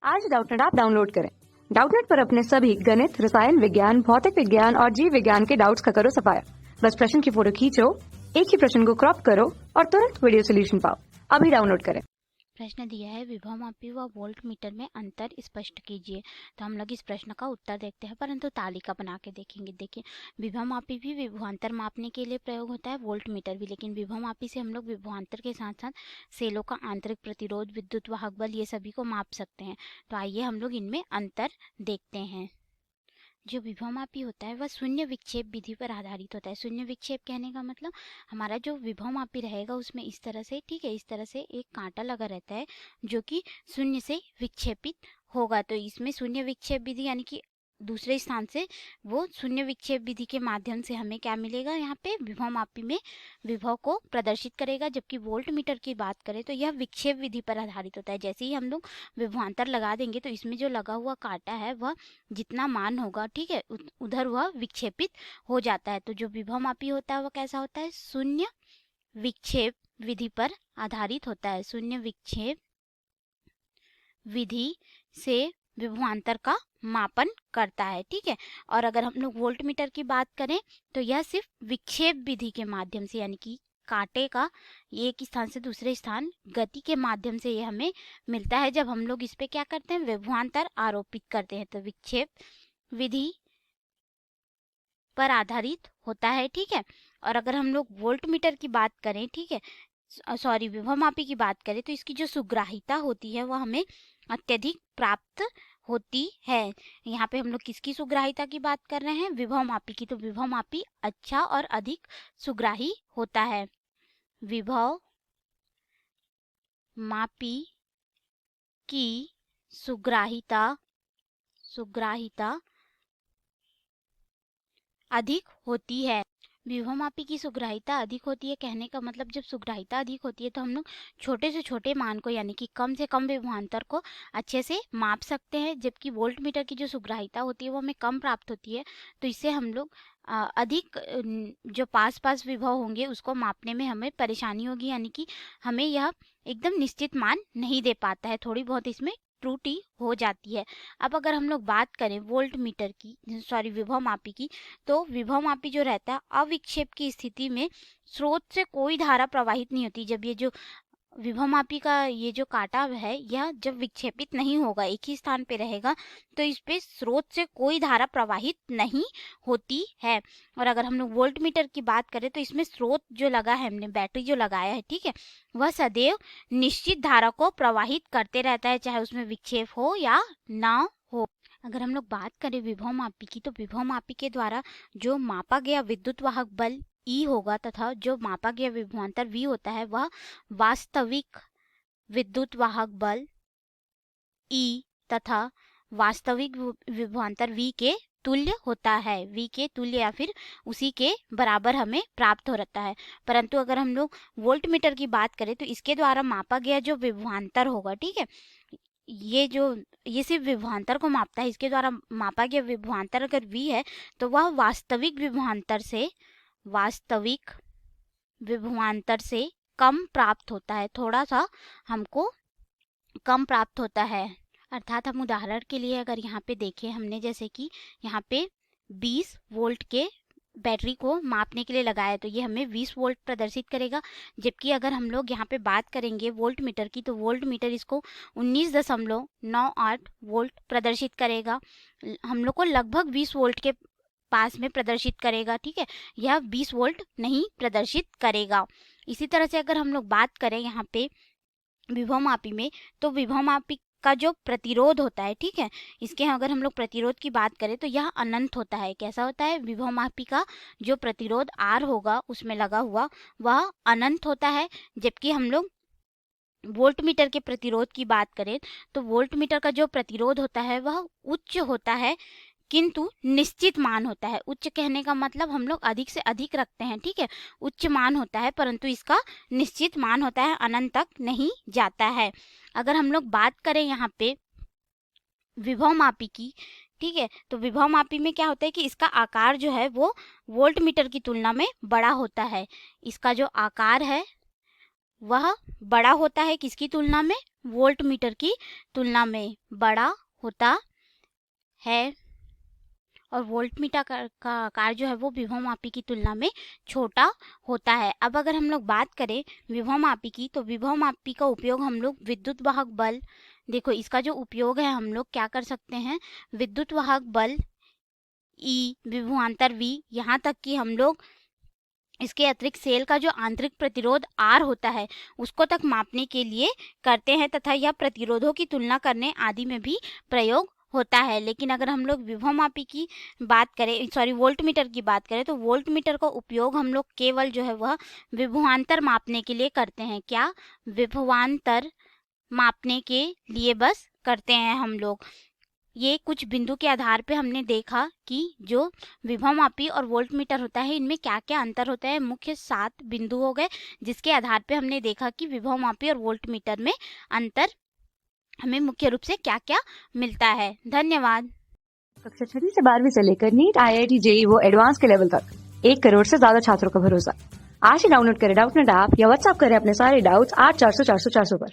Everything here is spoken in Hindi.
आज डाउटनेट ऐप डाउनलोड करें। डाउटनेट पर अपने सभी गणित, रसायन विज्ञान, भौतिक विज्ञान और जीव विज्ञान के डाउट्स का करो सफाया। बस प्रश्न की फोटो खींचो, एक ही प्रश्न को क्रॉप करो और तुरंत वीडियो सोल्यूशन पाओ। अभी डाउनलोड करें। प्रश्न दिया है विभवमापी व वोल्ट मीटर में अंतर स्पष्ट कीजिए। तो हम लोग इस प्रश्न का उत्तर देखते हैं, परंतु तालिका बना के देखेंगे। देखिए, विभवमापी भी विभवांतर मापने के लिए प्रयोग होता है, वोल्ट मीटर भी, लेकिन विभवमापी से हम लोग विभवांतर के साथ साथ सेलों का आंतरिक प्रतिरोध, विद्युत वाहक बल, ये सभी को माप सकते हैं। तो आइए हम लोग इनमें अंतर देखते हैं। जो विभवमापी होता है वह शून्य विक्षेप विधि पर आधारित होता है। शून्य विक्षेप कहने का मतलब हमारा जो विभवमापी रहेगा उसमें इस तरह से, ठीक है, इस तरह से एक कांटा लगा रहता है जो कि शून्य से विक्षेपित होगा। तो इसमें शून्य विक्षेप विधि यानी कि दूसरे स्थान से वो शून्य विक्षेप विधि के माध्यम से हमें क्या मिलेगा, यहाँ पे विभवमापी में विभव को प्रदर्शित करेगा। जबकि वोल्ट मीटर की बात करें तो यह विक्षेप विधि पर आधारित होता है। जैसे ही हम लोग विभवांतर लगा देंगे तो इसमें जो लगा हुआ कांटा है वह जितना मान होगा, ठीक है, उधर वह विक्षेपित हो जाता है। तो जो विभवमापी होता है वह कैसा होता है, शून्य विक्षेप विधि पर आधारित होता है। शून्य विक्षेप विधि से विभवांतर का मापन करता है, ठीक है। और अगर हम लोग वोल्ट मीटर की बात करें तो यह सिर्फ विक्षेप विधि के माध्यम से, यानी कि कांटे का एक स्थान से दूसरे स्थान गति के माध्यम से ये हमें मिलता है। जब हम लोग इस पे क्या करते हैं, विभवांतर आरोपित करते हैं, तो विक्षेप विधि पर आधारित होता है, ठीक है। और अगर हम लोग वोल्ट मीटर की बात करें, ठीक है, सॉरी, विभवमापी की बात करें तो इसकी जो सुग्राहिता होती है वह हमें अत्यधिक प्राप्त होती है। यहाँ पे हम लोग किसकी सुग्राहिता की बात कर रहे हैं, विभवमापी की। तो विभवमापी अच्छा और अधिक सुग्राही होता है। विभवमापी की सुग्राहिता अधिक होती है। विभवमापी की सुग्राहिता अधिक होती है कहने का मतलब, जब सुग्राहिता अधिक होती है तो हम लोग छोटे से छोटे मान को, यानी कि कम से कम विभवांतर को अच्छे से माप सकते हैं। जबकि वोल्ट मीटर की जो सुग्राहिता होती है वो हमें कम प्राप्त होती है। तो इससे हम लोग अधिक जो पास विभव होंगे उसको मापने में हमें परेशानी होगी, यानी कि हमें यह एकदम निश्चित मान नहीं दे पाता है, थोड़ी बहुत इसमें त्रुटि हो जाती है। अब अगर हम लोग बात करें वोल्ट मीटर की, सॉरी, विभवमापी की, तो विभवमापी जो रहता है अविक्षेप की स्थिति में स्रोत से कोई धारा प्रवाहित नहीं होती। जब ये जो विभवमापी का ये जो कांटा है यह जब विक्षेपित नहीं होगा, एक ही स्थान पे रहेगा, तो इस पे स्रोत से कोई धारा प्रवाहित नहीं होती है। और अगर हम लोग वोल्ट मीटर की बात करें तो इसमें स्रोत जो लगा है, हमने बैटरी जो लगाया है, ठीक है, वह सदैव निश्चित धारा को प्रवाहित करते रहता है, चाहे उसमें विक्षेप हो या ना हो। अगर हम लोग बात करें विभवमापी की, तो विभवमापी के द्वारा जो मापा गया विद्युत वाहक बल E होगा तथा जो मापा गया विभवांतर V होता है वह वास्तविक विद्युत वाहक बल E तथा वास्तविक विभवांतर V के तुल्य होता है। V के तुल्य या फिर उसी के बराबर हमें प्राप्त हो रहता है। परंतु अगर हम लोग वोल्ट मीटर की बात करें तो इसके द्वारा मापा गया जो विभवांतर होगा, ठीक है, ये सिर्फ विभवांतर को मापता है। इसके द्वारा मापा गया विभवांतर अगर V है तो वह वास्तविक विभवांतर से कम प्राप्त होता है, थोड़ा सा हमको कम प्राप्त होता है। अर्थात हम उदाहरण के लिए अगर यहाँ पे देखें, हमने जैसे कि यहाँ पे 20 वोल्ट के बैटरी को मापने के लिए लगाया, तो ये हमें 20 वोल्ट प्रदर्शित करेगा। जबकि अगर हम लोग यहाँ पे बात करेंगे वोल्ट मीटर की, तो वोल्ट मीटर इसको 19.98 वोल्ट प्रदर्शित करेगा। हम लोग को लगभग 20 वोल्ट के पास में प्रदर्शित करेगा, ठीक है, यह 20 वोल्ट नहीं प्रदर्शित करेगा। इसी तरह से अगर हम लोग बात करें यहाँ पे विभवमापी में, तो विभवमापी का जो प्रतिरोध होता है, ठीक है, इसके अगर हम लोग प्रतिरोध की बात करें तो यह अनंत होता है। कैसा होता है, विभवमापी का जो प्रतिरोध R होगा उसमें लगा हुआ वह अनंत होता है। जबकि हम लोग वोल्ट मीटर के प्रतिरोध की बात करें तो वोल्ट मीटर का जो प्रतिरोध होता है वह उच्च होता है, किंतु निश्चित मान होता है। उच्च कहने का मतलब हम लोग अधिक से अधिक रखते हैं, ठीक है, उच्च मान होता है, परंतु इसका निश्चित मान होता है, अनंत तक नहीं जाता है। अगर हम लोग बात करें यहाँ पे विभवमापी की, ठीक है, तो विभवमापी में क्या होता है कि इसका आकार जो है वो वोल्ट मीटर की तुलना में बड़ा होता है। इसका जो आकार है वह बड़ा होता है किसकी तुलना में, वोल्ट मीटर की तुलना में बड़ा होता है और वोल्ट मीटर का आकार जो है वो विभवमापी की तुलना में छोटा होता है। अब अगर हम लोग बात करें विभवमापी की, तो विभवमापी का उपयोग हम लोग विद्युत वाहक बल, देखो इसका जो उपयोग है हम लोग क्या कर सकते हैं, विद्युत वाहक बल ई विभवांतर V, यहाँ तक कि हम लोग इसके अतिरिक्त सेल का जो आंतरिक प्रतिरोध R होता है उसको तक मापने के लिए करते हैं तथा यह प्रतिरोधों की तुलना करने आदि में भी प्रयोग होता है। लेकिन अगर हम लोग विभवमापी की बात करें, वोल्ट मीटर की बात करें, तो वोल्ट मीटर का उपयोग हम लोग केवल जो है वह विभवांतर मापने के लिए करते हैं। क्या? विभवांतर मापने के लिए बस करते हैं हम लोग। ये कुछ बिंदु के आधार पे हमने देखा कि जो विभवमापी और वोल्ट मीटर होता है इनमें क्या क्या अंतर होता है। मुख्य 7 बिंदु हो गए जिसके आधार पे हमने देखा कि विभवमापी और वोल्ट मीटर में अंतर हमें मुख्य रूप से क्या क्या मिलता है। धन्यवाद। कक्षा 6वीं से 12वीं से लेकर नीट, IIT, JEE वो एडवांस के लेवल तक 1 करोड़ से ज्यादा छात्रों का भरोसा। आज ही डाउनलोड करें डाउटनेट ऐप या व्हाट्सएप करें अपने सारे डाउट्स 8400 400 400 पर।